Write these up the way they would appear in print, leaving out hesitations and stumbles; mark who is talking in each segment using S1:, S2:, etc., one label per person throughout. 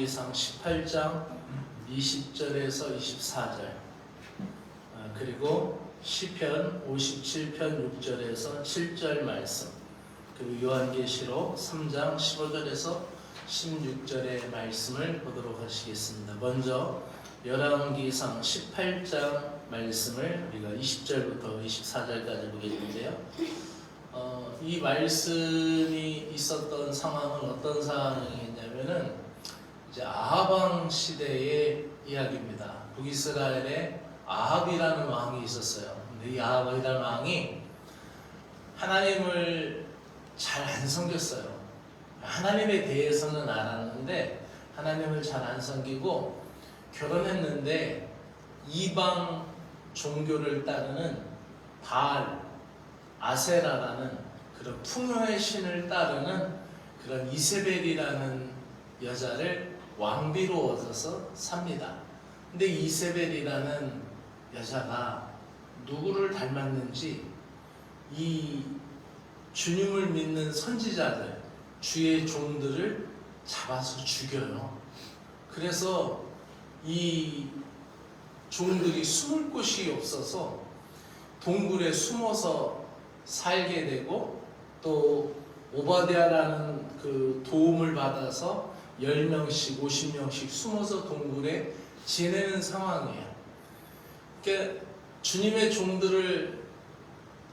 S1: 열왕기상 18장 20절에서 24절, 그리고 시편 57편 6절에서 7절 말씀, 그리고 요한계시록 3장 15절에서 16절의 말씀을 보도록 하시겠습니다. 먼저 열왕기상 18장 말씀을 우리가 20절부터 24절까지 보겠는데요. 이 말씀이 있었던 상황은 어떤 상황이냐면은 이제 아합 왕 시대의 이야기입니다. 북이스라엘에 아합이라는 왕이 있었어요. 근데 이 아합이라는 왕이 하나님을 잘 안 섬겼어요. 하나님에 대해서는 알았는데 하나님을 잘 안 섬기고 결혼했는데 이방 종교를 따르는 바알, 아세라라는 그런 풍요의 신을 따르는 그런 이세벨이라는 여자를 왕비로 얻어서 삽니다. 근데 이세벨이라는 여자가 누구를 닮았는지 이 주님을 믿는 선지자들, 주의 종들을 잡아서 죽여요. 그래서 이 종들이 숨을 곳이 없어서 동굴에 숨어서 살게 되고, 또 오바댜라는 그 도움을 받아서 10명씩 50명씩 숨어서 동굴에 지내는 상황이에요. 그러니까 주님의 종들을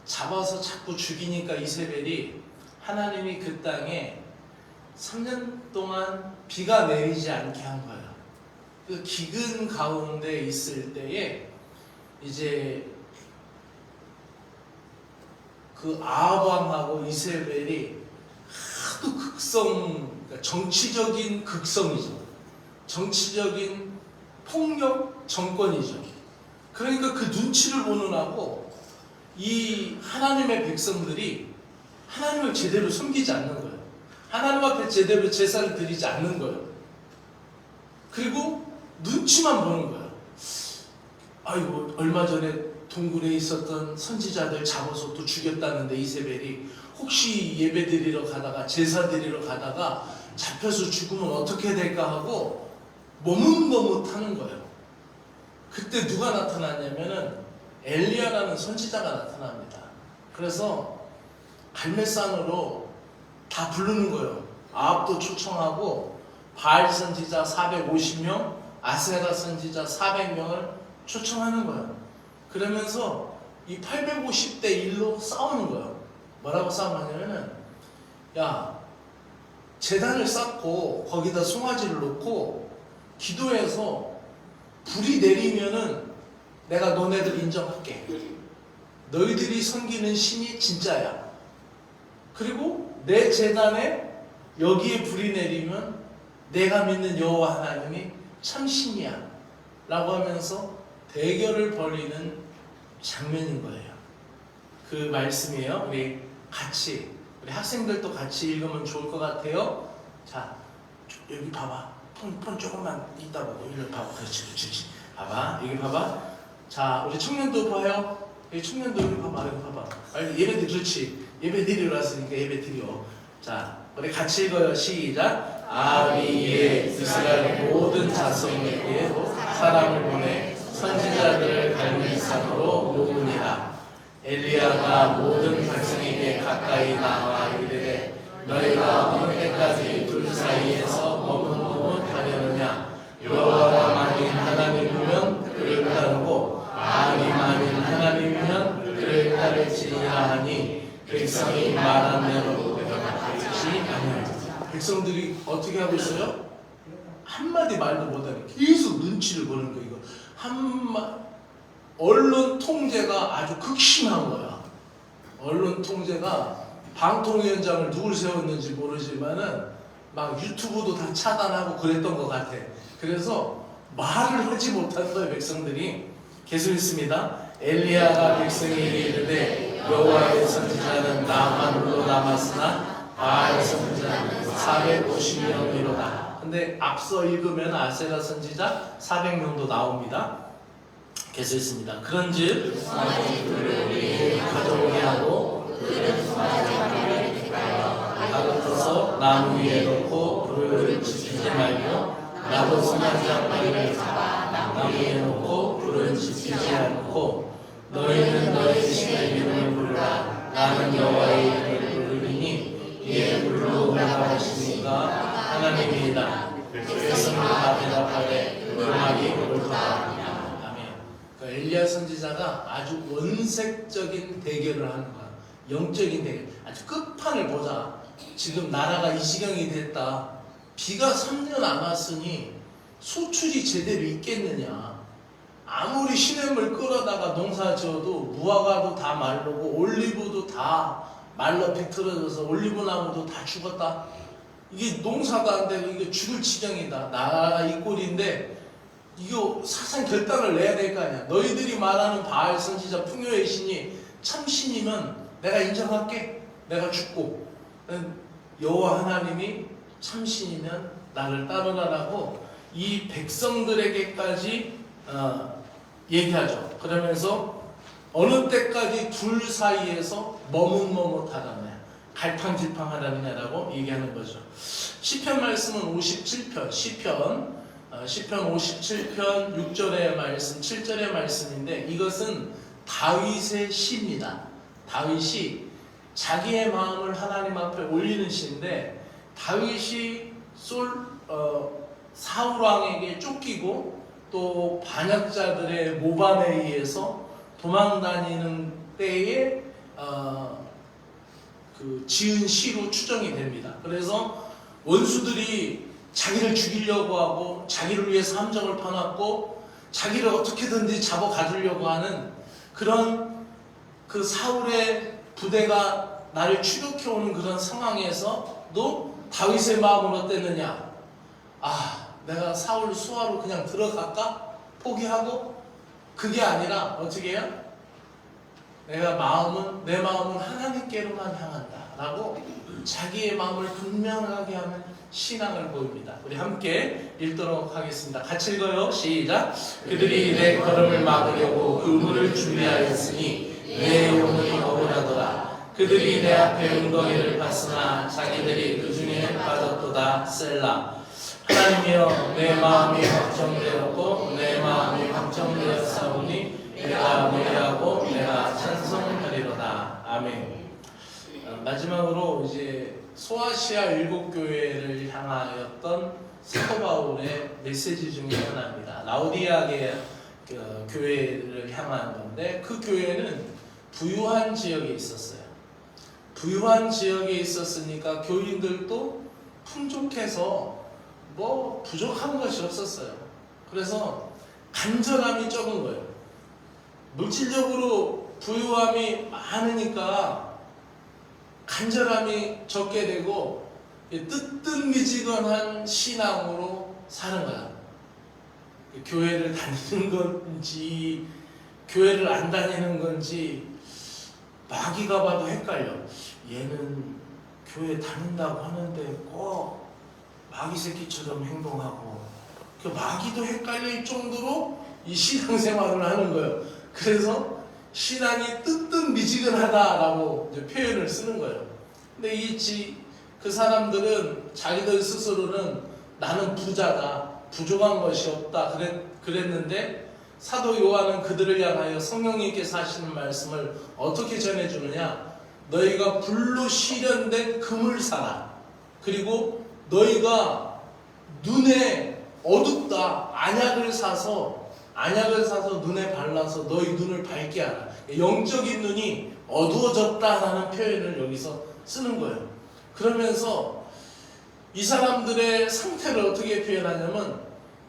S1: 잡아서 자꾸 죽이니까 이세벨이 하나님이 그 땅에 3년 동안 비가 내리지 않게 한 거예요. 그 기근 가운데 있을 때에 이제 그 아합 왕하고 이세벨이 하도 그러니까 정치적인 극성이죠. 정치적인 폭력 정권이죠. 그러니까 그 눈치를 보느라고 이 하나님의 백성들이 하나님을 제대로 섬기지 않는 거예요. 하나님 앞에 제대로 제사를 드리지 않는 거예요. 그리고 눈치만 보는 거예요. 아이고, 얼마 전에 동굴에 있었던 선지자들 잡아서 또 죽였다는데 이세벨이 혹시 예배 드리러 가다가 제사 드리러 가다가 잡혀서 죽으면 어떻게 될까 하고 머뭇머뭇하는 거예요. 그때 누가 나타났냐면은 엘리야라는 선지자가 나타납니다. 그래서 갈멜산으로 다 부르는 거예요. 아합도 초청하고 바알 선지자 450명, 아세라 선지자 400명을 초청하는 거예요. 그러면서 이 850대 1로 싸우는 거예요. 뭐라고 싸우냐면은, 야, 제단을 쌓고 거기다 송아지를 놓고 기도해서 불이 내리면은 내가 너네들 인정할게. 너희들이 섬기는 신이 진짜야. 그리고 내 제단에 여기에 불이 내리면 내가 믿는 여호와 하나님이 참신이야 라고 하면서 대결을 벌이는 장면인 거예요. 그 말씀이에요. 우리 학생들도 같이 읽으면 좋을 것 같아요. 자, 여기 봐봐. 폰 조금만 이따 보고 일로 봐봐. 그렇지. 봐봐. 여기 봐봐. 자, 우리 청년도 봐요. 여기 청년도 여기 봐봐. 여기 봐봐. 빨리 예배 드리. 그렇지. 예배 드리러 왔으니까 예배 드려. 자, 우리 같이 읽어요. 시작. 아비의 이스라엘 모든 자손에게 사람을 보내 선지자들을 갈멜산으로 모으니라. 엘리야가 모든 백성에게 가까이 나와 이르되 너희가 어느 때까지 둘 사이에서 머뭇머뭇하려느냐. 여호와가 만일 하나님이면 그를 따르고 바알이 만일 하나님이면 그를 따를지니라 하니 백성이 말한 대로 그렇지 아니하리라. 백성들이 어떻게 하고 있어요? 한마디 말도 못하게 계속 눈치를 보는 거. 이거 언론 통제가 아주 극심한 거야. 언론 통제가 방통위원장을 누굴 세웠는지 모르지만은 막 유튜브도 다 차단하고 그랬던 것 같아. 그래서 말을 하지 못한 거예요. 백성들이. 계속 있습니다. 엘리야가 백성에게 이르되 여호와의 선지자는 나만으로 남았으나 바알 선지자는 450명이로다. 근데 앞서 읽으면 아세라 선지자 400명도 나옵니다. 계속 있습니다. 그런즉 가져오게 하고 다급해서 나무 위에 놓고 불을 지피지 말고 나도 선한 머리를 잡아 나무에 놓고 불은 지피지 않고 너희는 너희 신의 이름을 부르라. 나는 여호와의 이름을 부르리니 이에 불로 응답하시니까 하나님이다. 백성들이 다 대답하되 그 말이 옳다. 아멘. 그러니까 엘리야 선지자가 아주 원색적인 대결을 하는 거야. 영적인 대결. 아주 끝판을 보자. 지금 나라가 이 지경이 됐다. 비가 3년 안 왔으니 소출이 제대로 있겠느냐. 아무리 시냇물 끌어다가 농사 지어도 무화과도 다 마르고 올리브도 다 말라 비틀어져서 올리브 나무도 다 죽었다. 이게 농사도 안 되고 이게 죽을 지경이다. 나라가 이 꼴인데 이거 사상 결단을 내야 될 거 아니야. 너희들이 말하는 바알 선지자 풍요의 신이 참신이면 내가 인정할게. 내가 죽고 여호와 하나님이 참신이면 나를 따르라라고 이 백성들에게까지 얘기하죠. 그러면서 어느 때까지 둘 사이에서 머뭇머뭇하다냐, 갈팡질팡하다냐라고 얘기하는 거죠. 시편 말씀은 57편, 시편 57편 6절의 말씀, 7절의 말씀인데 이것은 다윗의 시입니다. 다윗이 자기의 마음을 하나님 앞에 올리는 시인데 다윗이 사울 왕에게 쫓기고 또 반역자들의 모방에 의해서 도망다니는 때에 지은 시로 추정이 됩니다. 그래서 원수들이 자기를 죽이려고 하고 자기를 위해서 함정을 펴놨고 자기를 어떻게든지 잡아 가두려고 하는 그런 그 사울의 부대가 나를 추격해오는 그런 상황에서도 다윗의 마음은 어땠느냐? 내가 사울 수하로 그냥 들어갈까? 포기하고? 그게 아니라 어떻게 해요? 내 마음은 하나님께로만 향한다 라고 자기의 마음을 분명하게 하는 신앙을 보입니다. 우리 함께 읽도록 하겠습니다. 같이 읽어요. 시작. 그들이 내 걸음을 막으려고 그물을 준비하였으니 내 영혼이 억울하더라. 그들이 내 앞에 웅덩이를 팠으나 자기들이 그 중에 빠졌도다. 셀라. 하나님이여, 내 마음이 확정되었고 내 마음이 확정되었사오니 내가 노래하고 내가 찬송하리로다. 아멘. 마지막으로 이제 소아시아 7교회를 향하였던 사도 바울의 메시지 중에 하나입니다. 라오디아계 교회를 향한 건데 그 교회는 부유한 지역에 있었어요. 부유한 지역에 있었으니까 교인들도 풍족해서 부족한 것이 없었어요. 그래서 간절함이 적은 거예요. 물질적으로 부유함이 많으니까 간절함이 적게 되고 뜨뜻미지근한 신앙으로 사는 거야. 교회를 다니는 건지 교회를 안 다니는 건지 마귀가 봐도 헷갈려. 얘는 교회 다닌다고 하는데 꼭 마귀 새끼처럼 행동하고 그 마귀도 헷갈릴 정도로 이 신앙생활을 하는 거예요. 그래서 신앙이 뜨뜻미지근하다라고 이제 표현을 쓰는 거예요. 근데 그 사람들은 자기들 스스로는 나는 부자다, 부족한 것이 없다 그랬는데 사도 요한은 그들을 향하여 성령님께서 하시는 말씀을 어떻게 전해주느냐? 너희가 불로 시련된 금을 사라. 그리고 너희가 눈에 어둡다. 안약을 사서 눈에 발라서 너희 눈을 밝게 하라. 영적인 눈이 어두워졌다라는 표현을 여기서 쓰는 거예요. 그러면서 이 사람들의 상태를 어떻게 표현하냐면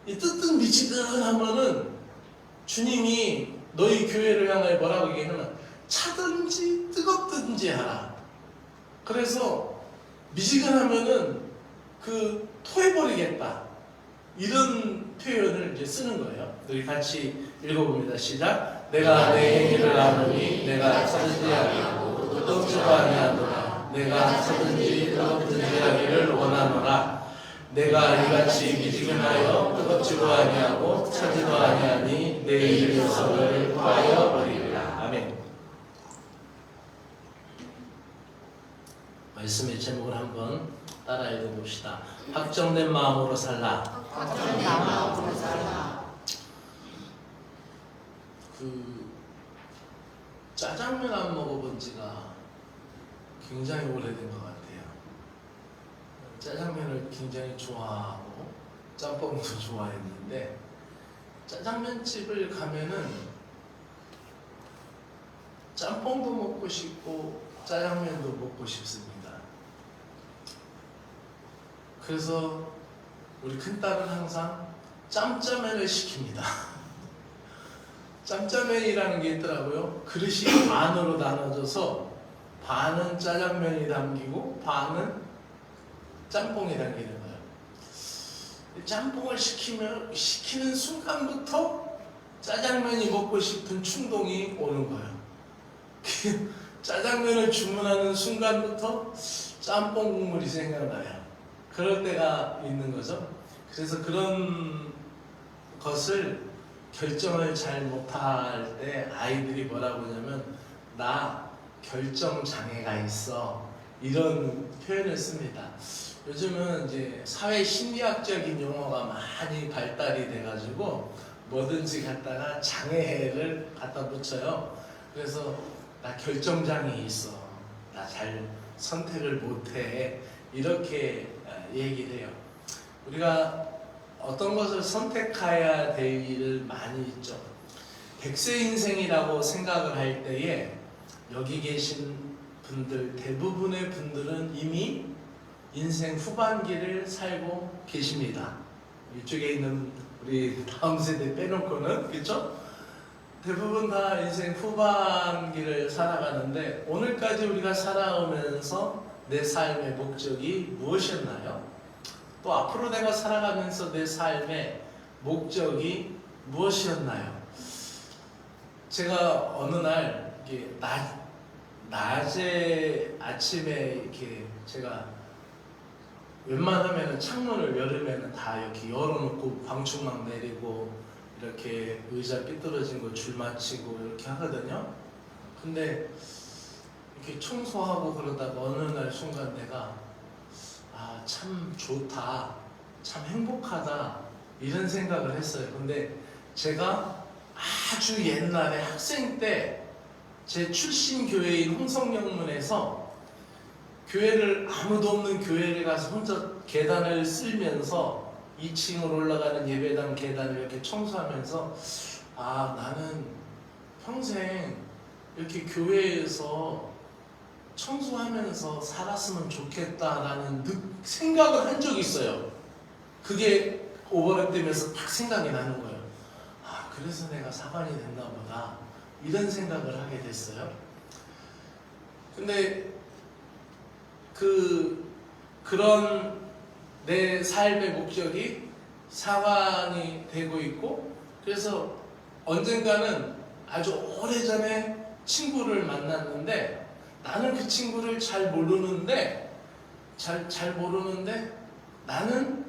S1: 이 뜨뜻미지근하면은 주님이 너희 교회를 향하여 뭐라고 얘기하냐면 차든지 뜨겁든지 하라. 그래서 미지근하면은 토해버리겠다. 이런 표현을 이제 쓰는 거예요. 우리 같이 읽어봅니다. 시작. 내가 내 행위를 아노니 내가 차든지 아니하고 뜨겁지도 아니하노라. 내가 차든지 뜨겁든지 하기를 원하노라. 내가 이같이 미지근하여 뜨겁지도 아니하고 차지도 아니하니 내 일서를 토하여 버리리라. 아멘. 말씀의 제목을 한번 따라 읽어봅시다. 확정된 마음으로 살라. 그 짜장면 안 먹어본 지가 굉장히 오래된 것 같아요. 짜장면을 굉장히 좋아하고 짬뽕도 좋아했는데 짜장면집을 가면은 짬뽕도 먹고 싶고 짜장면도 먹고 싶습니다. 그래서 우리 큰딸은 항상 짬짜면을 시킵니다. 짬짜면이라는 게 있더라고요. 그릇이 반으로 나눠져서 반은 짜장면이 담기고 반은 짬뽕이 담기는 거예요. 짬뽕을 시키는 순간부터 짜장면이 먹고 싶은 충동이 오는 거예요. 짜장면을 주문하는 순간부터 짬뽕 국물이 생각나요. 그럴 때가 있는 거죠. 그래서 그런 것을 결정을 잘 못할 때 아이들이 뭐라고 하냐면 나 결정 장애가 있어, 이런 표현을 씁니다. 요즘은 이제 사회 심리학적인 용어가 많이 발달이 돼가지고 뭐든지 갖다가 장애를 갖다 붙여요. 그래서 나 결정 장애 있어, 나 잘 선택을 못해, 이렇게 얘기를 해요. 우리가 어떤 것을 선택해야 될 일을 많이 있죠. 백세 인생이라고 생각을 할 때에 여기 계신 분들, 대부분의 분들은 이미 인생 후반기를 살고 계십니다. 이쪽에 있는 우리 다음 세대 빼놓고는, 그렇죠? 대부분 다 인생 후반기를 살아가는데 오늘까지 우리가 살아오면서 내 삶의 목적이 무엇이었나요? 또 앞으로 내가 살아가면서 내 삶의 목적이 무엇이었나요? 제가 어느 날 이렇게 낮에 아침에 이렇게 제가 웬만하면 창문을 여름에는 다 이렇게 열어놓고 방충망 내리고 이렇게 의자 삐뚤어진 거 줄 맞추고 이렇게 하거든요. 근데 이렇게 청소하고 그러다가 어느 날 순간 내가 참 좋다, 참 행복하다, 이런 생각을 했어요. 근데 제가 아주 옛날에 학생 때 제 출신 교회인 홍성영문에서 교회를, 아무도 없는 교회를 가서 혼자 계단을 쓸면서 2층으로 올라가는 예배당 계단을 이렇게 청소하면서 나는 평생 이렇게 교회에서 청소하면서 살았으면 좋겠다라는 생각을 한 적이 있어요. 그게 오버랩 되면서 딱 생각이 나는 거예요. 그래서 내가 사관이 됐나 보다, 이런 생각을 하게 됐어요. 근데 그런 내 삶의 목적이 사관이 되고 있고, 그래서 언젠가는 아주 오래전에 친구를 만났는데 나는 그 친구를 잘 모르는데 나는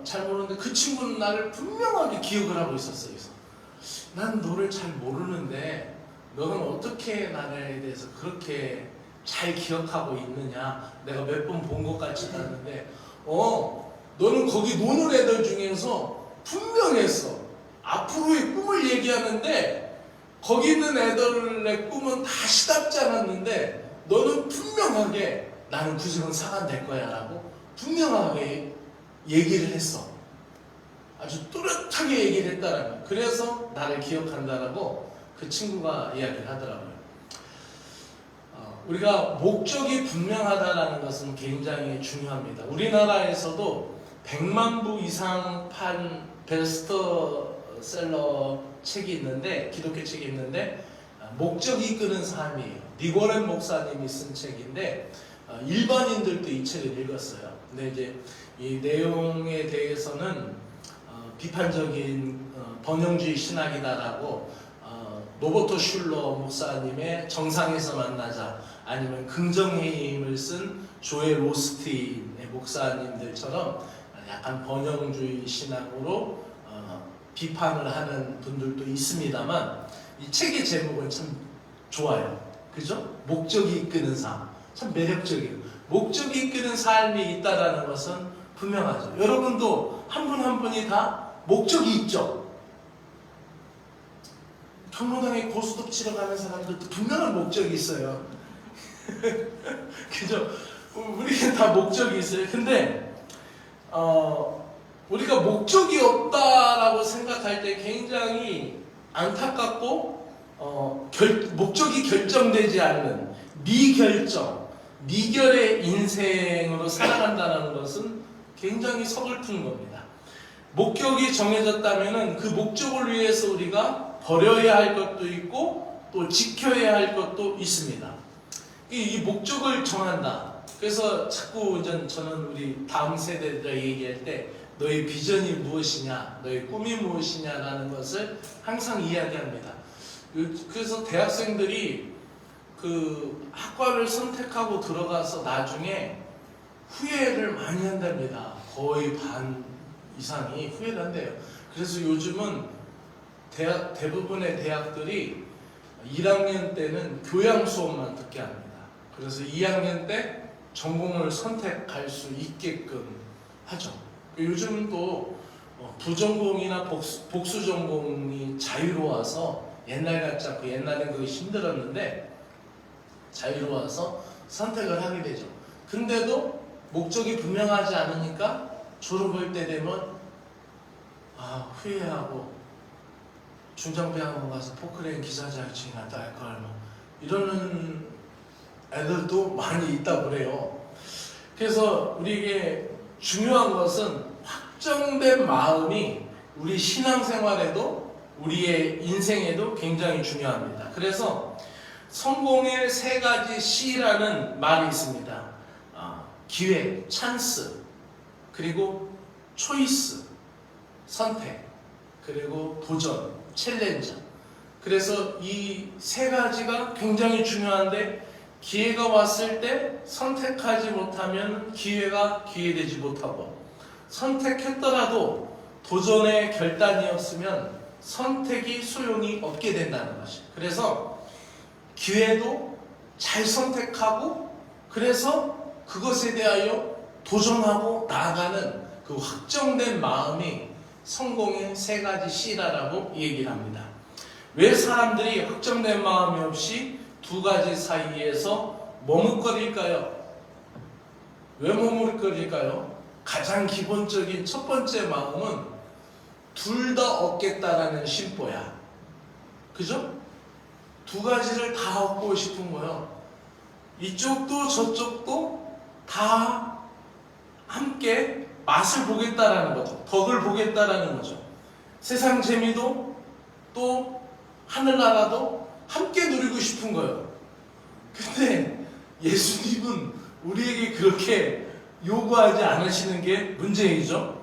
S1: 잘 모르는데 그 친구는 나를 분명하게 기억을 하고 있었어요. 그래서 난 너를 잘 모르는데 너는 어떻게 나에 대해서 그렇게 잘 기억하고 있느냐, 내가 몇 번 본 것 같지도 않은데 너는 거기 노는 애들 중에서 분명했어. 앞으로의 꿈을 얘기하는데 거기 있는 애들의 꿈은 다 시답지 않았는데 너는 분명하게 나는 구직은 사관될 거야 라고 분명하게 얘기를 했어. 아주 뚜렷하게 얘기를 했다라는 거야. 그래서 나를 기억한다라고 그 친구가 이야기를 하더라고요. 우리가 목적이 분명하다는 것은 굉장히 중요합니다. 우리나라에서도 100만 부 이상 판 베스트셀러 책이 있는데, 기독교 책이 있는데 목적이 이끄는 삶이에요. 니고렌 목사님이 쓴 책인데 일반인들도 이 책을 읽었어요. 근데 이제 이 내용에 대해서는 비판적인 번영주의 신학이다라고 노버트 슐러 목사님의 정상에서 만나자, 아니면 긍정의 힘을 쓴 조엘 오스틴의 목사님들처럼 약간 번영주의 신학으로 비판을 하는 분들도 있습니다만, 이 책의 제목은 참 좋아요. 그죠? 목적이 이끄는 삶. 참 매력적이에요. 목적이 이끄는 삶이 있다는 것은 분명하죠. 여러분도 한 분 한 분이 다 목적이 있죠.
S2: 경로당에 고스톱 치러 가는 사람들도 분명한 목적이 있어요. 그죠? 우리가 다 목적이 있어요. 근데 우리가 목적이 없다라고 생각할 때 굉장히 안타깝고 목적이 결정되지 않는 미결정, 미결의 인생으로 살아간다는 것은 굉장히 서글픈 겁니다. 목적이 정해졌다면 그 목적을 위해서 우리가 버려야 할 것도 있고 또 지켜야 할 것도 있습니다. 이 목적을 정한다. 그래서 자꾸 저는 우리 다음 세대들 얘기할 때 너의 비전이 무엇이냐, 너의 꿈이 무엇이냐라는 것을 항상 이야기합니다. 그래서 대학생들이 그 학과를 선택하고 들어가서 나중에 후회를 많이 한답니다. 거의 반 이상이 후회를 한대요. 그래서 요즘은 대부분의 대학들이 1학년 때는 교양 수업만 듣게 합니다. 그래서 2학년 때 전공을 선택할 수 있게끔 하죠. 요즘 또 부전공이나 복수 전공이 자유로워서 옛날 같지 않고 옛날엔 그게 힘들었는데 자유로워서 선택을 하게 되죠. 근데도 목적이 분명하지 않으니까 졸업할 때 되면 후회하고 중장비학원 가서 포크레인 기사 자격증이나 딸걸 이러는 애들도 많이 있다고 그래요. 그래서 우리에게 중요한 것은 확정된 마음이 우리 신앙생활에도 우리의 인생에도 굉장히 중요합니다. 그래서 성공의 3가지 C라는 말이 있습니다. 기회, 찬스, 그리고 초이스, 선택, 그리고 도전, 챌린저. 그래서 이 3가지가 굉장히 중요한데 기회가 왔을 때 선택하지 못하면 기회가 기회되지 못하고 선택했더라도 도전의 결단이 없으면 선택이 소용이 없게 된다는 것이에요. 그래서 기회도 잘 선택하고 그래서 그것에 대하여 도전하고 나아가는 그 확정된 마음이 성공의 3가지 C라고 얘기를 합니다. 왜 사람들이 확정된 마음이 없이 2가지 사이에서 머뭇거릴까요? 왜 머뭇거릴까요? 가장 기본적인 첫 번째 마음은 둘 다 얻겠다라는 심보야. 그죠? 2가지를 다 얻고 싶은 거예요. 이쪽도 저쪽도 다 함께 맛을 보겠다라는 거죠. 덕을 보겠다라는 거죠. 세상 재미도 또 하늘나라도 함께 누리고 싶은 거예요. 근데 예수님은 우리에게 그렇게 요구하지 않으시는 게 문제이죠.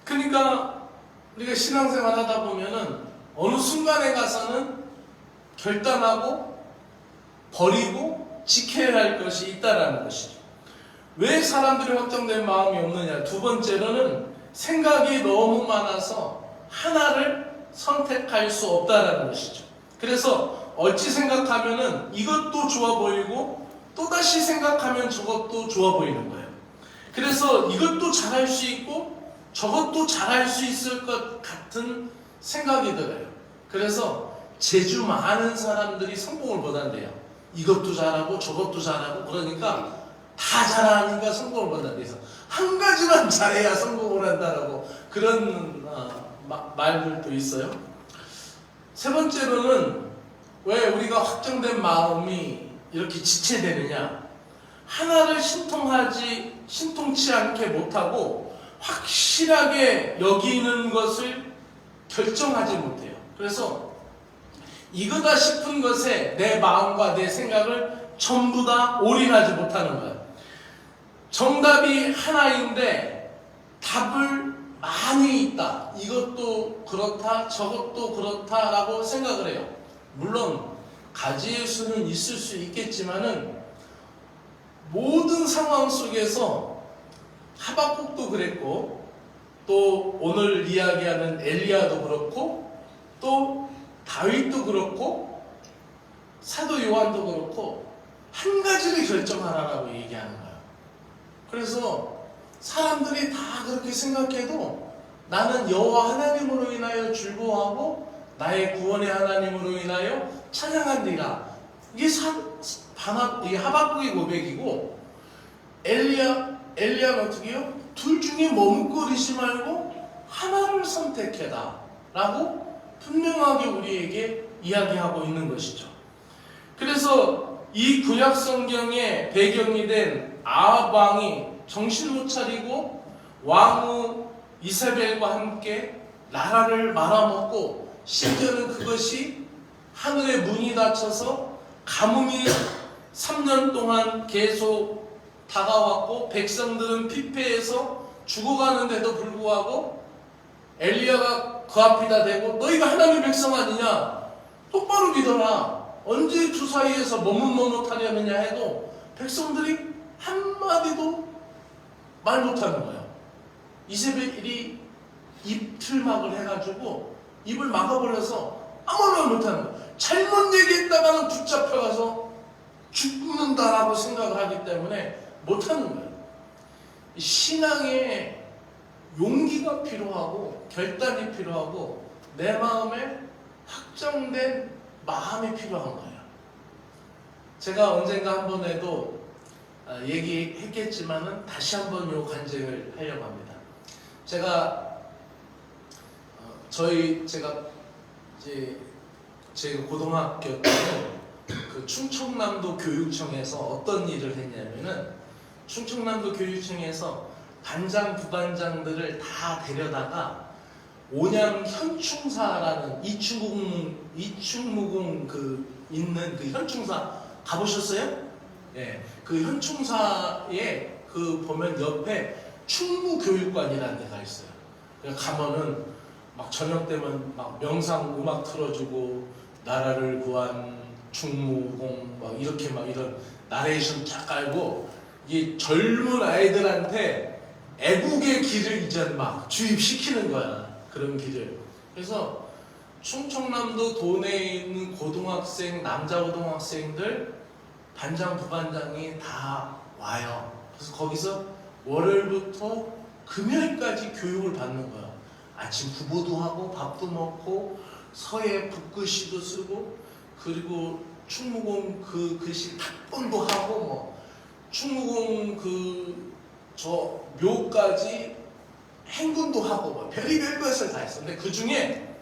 S2: 그러니까 우리가 신앙생활 하다 보면은 어느 순간에 가서는 결단하고 버리고 지켜야 할 것이 있다라는 것이죠. 왜 사람들이 확정된 마음이 없느냐? 2번째로는 생각이 너무 많아서 하나를 선택할 수 없다라는 것이죠. 그래서 어찌 생각하면은 이것도 좋아 보이고 또다시 생각하면 저것도 좋아 보이는 거예요. 그래서 이것도 잘할 수 있고 저것도 잘할 수 있을 것 같은 생각이 들어요. 그래서 재주 많은 사람들이 성공을 못한대요. 이것도 잘하고 저것도 잘하고 그러니까 다 잘하니까 성공을 못한대요. 그래서 한 가지만 잘해야 성공을 한다라고 그런 말들도 있어요. 3번째로는 왜 우리가 확정된 마음이 이렇게 지체되느냐? 하나를 신통치 않게 못하고 확실하게 여기는 것을 결정하지 못해요. 그래서 이거다 싶은 것에 내 마음과 내 생각을 전부 다 올인하지 못하는 거예요. 정답이 하나인데 답을 많이 있다. 이것도 그렇다, 저것도 그렇다라고 생각을 해요. 물론 가지의 수는 있을 수 있겠지만은 모든 상황 속에서 하박국도 그랬고 또 오늘 이야기하는 엘리야도 그렇고 또 다윗도 그렇고 사도 요한도 그렇고 한 가지를 결정하라라고 얘기하는 거예요. 그래서 사람들이 다 그렇게 생각해도 나는 여호와 하나님으로 인하여 즐거워하고 나의 구원의 하나님으로 인하여 찬양한디라. 이게 이게 하박국의 고백이고, 엘리야가 어떻게 해요? 둘 중에 머뭇거리지 말고 하나를 선택해라 라고 분명하게 우리에게 이야기하고 있는 것이죠. 그래서 이 구약 성경의 배경이 된 아합 왕이 정신 못 차리고 왕후 이세벨과 함께 나라를 말아먹고, 심지어는 그것이 하늘의 문이 닫혀서 가뭄이 3년 동안 계속 다가왔고, 백성들은 피폐해서 죽어가는데도 불구하고 엘리야가 그 앞에다 대고 너희가 하나님의 백성 아니냐? 똑바로 믿어라. 언제 두 사이에서 머뭇머뭇하려느냐 해도 백성들이 한마디도 말 못하는 거예요. 이세벨이 입틀막을 해가지고 입을 막아버려서 아무 말 못하는 거예요. 잘못 얘기했다가는 붙잡혀가서 죽는다라고 생각을 하기 때문에 못하는 거예요. 신앙에 용기가 필요하고 결단이 필요하고 내 마음에 확정된 마음이 필요한 거예요. 제가 언젠가 한 번에도 얘기했겠지만은 다시 한번 요 간증을 하려고 합니다. 제가 제가 고등학교 때는 그 충청남도 교육청에서 어떤 일을 했냐면은, 충청남도 교육청에서 반장, 부반장들을 다 데려다가 온양 현충사라는 이충무궁 있는 그 현충사 가보셨어요? 예, 그 현충사에 보면 옆에 충무교육관이라는 데가 있어요. 가면은 막 저녁 되면 막 명상 음악 틀어주고 나라를 구한 충무공 막 이렇게 막 이런 나레이션 쫙 깔고, 이 젊은 아이들한테 애국의 길을 이제 막 주입시키는 거야. 그런 길을. 그래서 충청남도 도내에 있는 고등학생, 남자 고등학생들 반장, 부반장이 다 와요. 그래서 거기서 월요일부터 금요일까지 교육을 받는 거야. 아침 구보도 하고 밥도 먹고 서예 붓글씨도 쓰고, 그리고 충무공 그 글씨 탁본도 하고, 뭐 충무공 저 묘까지 행군도 하고 뭐 별의별 것을 다 했어. 근데 그 중에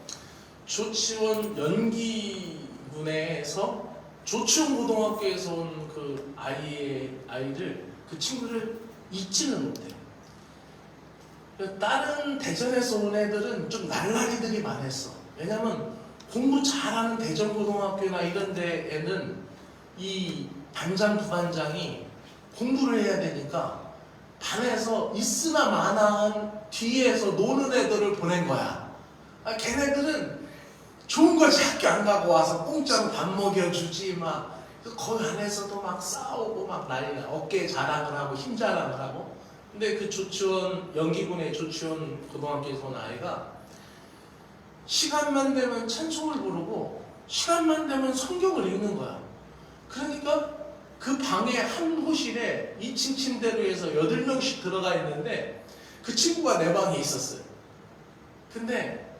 S2: 조치원 연기군에서 조치원 고등학교에서 온 그 아이를, 그 친구를 잊지는 못해요. 다른 대전에서 온 애들은 좀 날라리들이 많았어. 왜냐면 공부 잘하는 대전고등학교나 이런 데에는 이 반장, 부반장이 공부를 해야 되니까 반에서 있으나 마나한 뒤에서 노는 애들을 보낸 거야. 걔네들은 좋은 거지, 학교 안 가고 와서 공짜로 밥 먹여주지, 막 거기 안에서도 막 싸우고 막 난리나. 어깨 자랑을 하고 힘 자랑을 하고. 근데 그 조치원, 연기군의 조치원 고등학교에서 온 아이가 시간만 되면 찬송을 부르고 시간만 되면 성경을 읽는 거야. 그러니까 그 방에 한 호실에 2층 침대로 해서 8명씩 들어가 있는데 그 친구가 내 방에 있었어요. 근데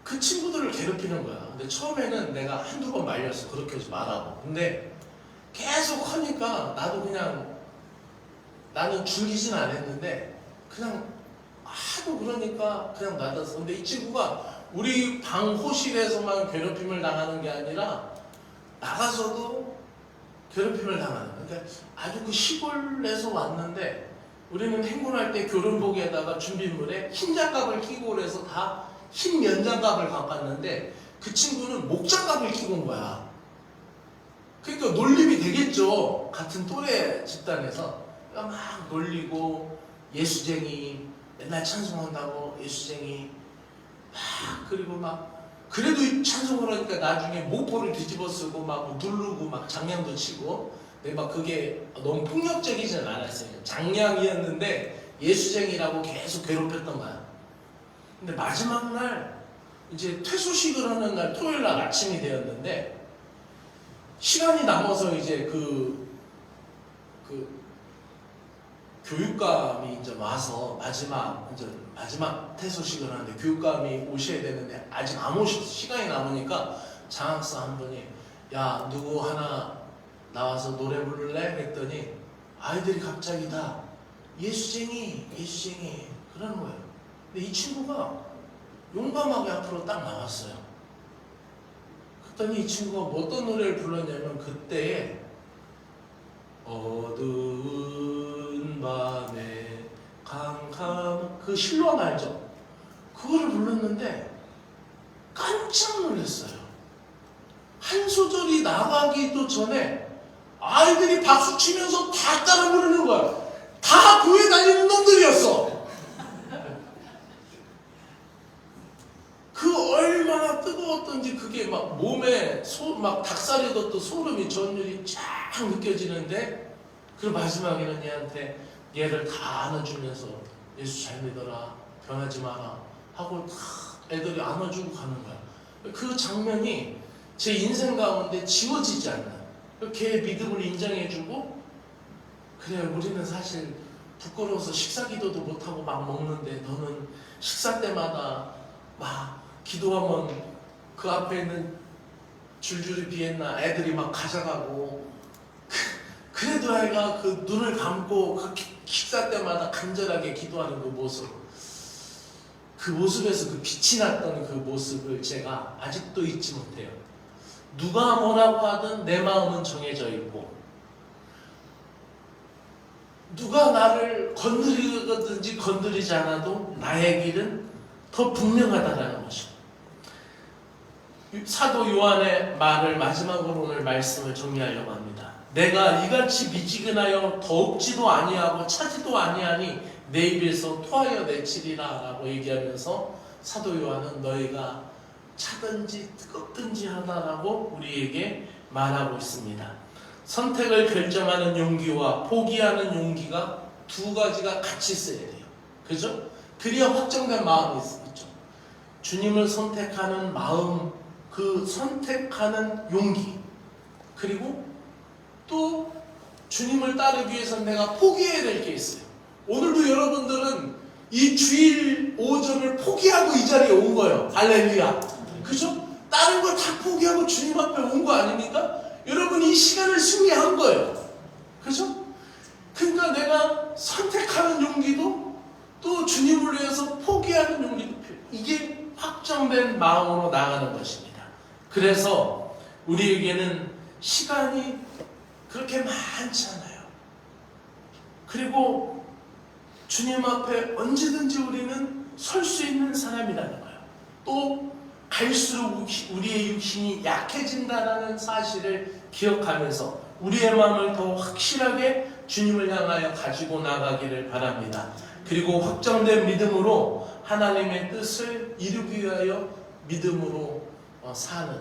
S2: 그 친구들을 괴롭히는 거야. 근데 처음에는 내가 한두 번 말렸어. 그렇게 하지 말라고. 근데 계속 하니까 나도 그냥, 나는 줄이진 않았는데 그냥 하도 그러니까 그냥 놔뒀어. 근데 이 친구가 우리 방 호실에서만 괴롭힘을 당하는 게 아니라 나가서도 괴롭힘을 당하는 거야. 그러니까 아주 그 시골에서 왔는데, 우리는 행군할 때 교련복에다가 준비물에 흰 장갑을 끼고 그래서 다 흰 면장갑을 갖고 왔는데 그 친구는 목장갑을 끼고 온 거야. 그러니까 놀림이 되겠죠. 같은 또래 집단에서. 그러니까 막 놀리고, 예수쟁이, 맨날 찬송한다고 예수쟁이, 막, 그리고 막 그래도 찬송을 하니까 나중에 목포를 뒤집어 쓰고 막 누르고 막 장량도 치고. 근데 막 그게 너무 폭력적이진 않았어요. 장량이었는데 예수쟁이라고 계속 괴롭혔던 거야. 근데 마지막 날 이제 퇴소식을 하는 날, 토요일 날 아침이 되었는데 시간이 남아서 이제 그 교육감이 이제 와서 마지막 퇴소식을 하는데 교육감이 오셔야 되는데 아직 안 오셔서 시간이 남으니까 장학사 한 분이 야 누구 하나 나와서 노래 부를래? 그랬더니 아이들이 갑자기 다 예수쟁이 그러는 거예요. 근데 이 친구가 용감하게 앞으로 딱 나왔어요. 그랬더니 이 친구가 뭐 어떤 노래를 불렀냐면 그때에 어두운 밤에 캄캄한 그 실로암 알죠? 그거를 불렀는데 깜짝 놀랐어요. 한 소절이 나가기도 전에 아이들이 박수 치면서 다 따라 부르는 거야. 다 교회 다니는 놈들이었어. 그 얼마나 뜨거웠던지 그게 막 몸에 막 닭살이 돋던 소름이 전율이 쫙 느껴지는데 그 마지막에는 얘를 다 안아주면서 예수 잘 믿어라 변하지 마라 하고 다 애들이 안아주고 가는 거야. 그 장면이 제 인생 가운데 지워지지 않나. 걔의 믿음을 인정해주고 그래 우리는 사실 부끄러워서 식사 기도도 못하고 막 먹는데 너는 식사 때마다 막 기도하면 그 앞에 있는 줄줄이 비엔나 애들이 막 가져가고 그래도 애가 그 눈을 감고 그 식사 때마다 간절하게 기도하는 그 모습, 그 모습에서 그 빛이 났던 그 모습을 제가 아직도 잊지 못해요. 누가 뭐라고 하든 내 마음은 정해져 있고 누가 나를 건드리든지 건드리지 않아도 나의 길은 더 분명하다는 것이고 사도 요한의 말을 마지막으로 오늘 말씀을 정리하려고 합니다. 내가 이같이 미지근하여 더욱지도 아니하고 차지도 아니하니 내 입에서 토하여 내치리라 라고 얘기하면서 사도 요한은 너희가 차든지 뜨겁든지 하나라고 우리에게 말하고 있습니다. 선택을 결정하는 용기와 포기하는 용기가 두 가지가 같이 있어야 돼요. 그죠? 그래야 확정된 마음이 있죠. 주님을 선택하는 마음, 그 선택하는 용기, 그리고 또 주님을 따르기 위해서 내가 포기해야 될 게 있어요. 오늘도 여러분들은 이 주일 오전을 포기하고 이 자리에 온 거예요. 할렐루야. 그죠? 다른 걸 다 포기하고 주님 앞에 온 거 아닙니까? 여러분 이 시간을 승리한 거예요. 그죠? 그러니까 내가 선택하는 용기도 또 주님을 위해서 포기하는 용기도 필요해요. 이게 확정된 마음으로 나가는 것입니다. 그래서 우리에게는 시간이 그렇게 많지 않아요. 그리고 주님 앞에 언제든지 우리는 설 수 있는 사람이라는 거예요. 또 갈수록 우리의 육신이 약해진다는 사실을 기억하면서 우리의 마음을 더 확실하게 주님을 향하여 가지고 나가기를 바랍니다. 그리고 확정된 믿음으로 하나님의 뜻을 이루기 위하여 믿음으로 사는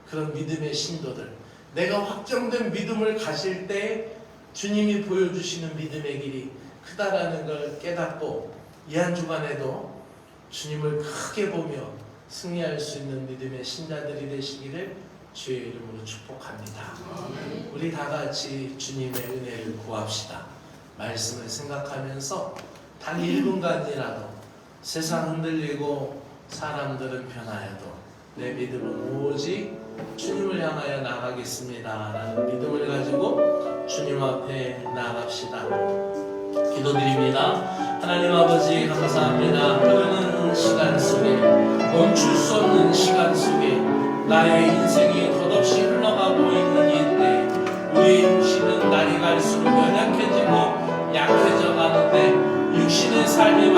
S2: 그런 믿음의 신도들, 내가 확정된 믿음을 가질 때 주님이 보여주시는 믿음의 길이 크다라는 걸 깨닫고 이 한 주간에도 주님을 크게 보며 승리할 수 있는 믿음의 신자들이 되시기를 주의 이름으로 축복합니다. 우리 다 같이 주님의 은혜를 구합시다. 말씀을 생각하면서 단 1분간이라도 세상 흔들리고 사람들은 변하여도 내 믿음은 오직 주님을 향하여 나가겠습니다 라는 믿음을 가지고 주님 앞에 나갑시다. 기도드립니다. 하나님 아버지 감사합니다. 흐르는 시간 속에 멈출 수 없는 시간 속에 나의 인생이 덧없이 흘러가고 있는 이때 우리의 육신은 날이 갈수록 연약해지고 약해져 가는데 육신의 삶이